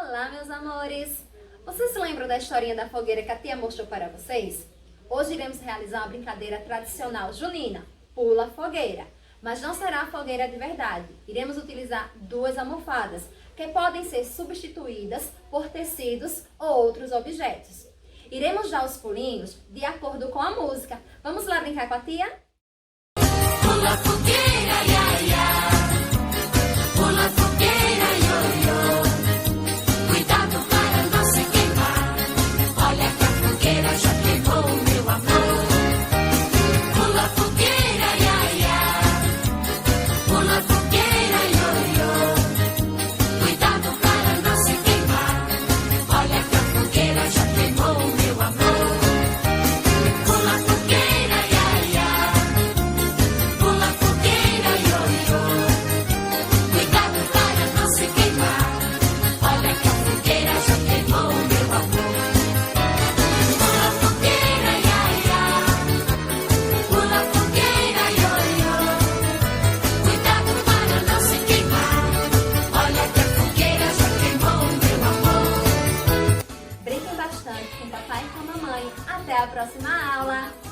Olá, meus amores! Vocês se lembram da historinha da fogueira que a tia mostrou para vocês? Hoje iremos realizar uma brincadeira tradicional junina, pula fogueira. Mas não será a fogueira de verdade. Iremos utilizar duas almofadas, que podem ser substituídas por tecidos ou outros objetos. Iremos dar os pulinhos de acordo com a música. Vamos lá brincar com a tia? Pula fogueira, ia, ia. Pula fogueira, io, io. Cuidado para não se queimar. Olha que a fogueira já queimou, meu amor. Pula fogueira, ia, ia. Pula fogueira, io, io. Cuidado para não se queimar. Olha que a fogueira já queimou, meu amor. Pula fogueira, ia, ia. Pula fogueira, io, io. Cuidado para não se queimar. Olha que a fogueira já queimou, meu amor. Pula fogueira, ia, ia. Pula fogueira, io, io. Cuidado para não se queimar. Olha que a fogueira já queimou, meu amor. Brinquem bastante com o papai e com a mamãe. Até a próxima aula!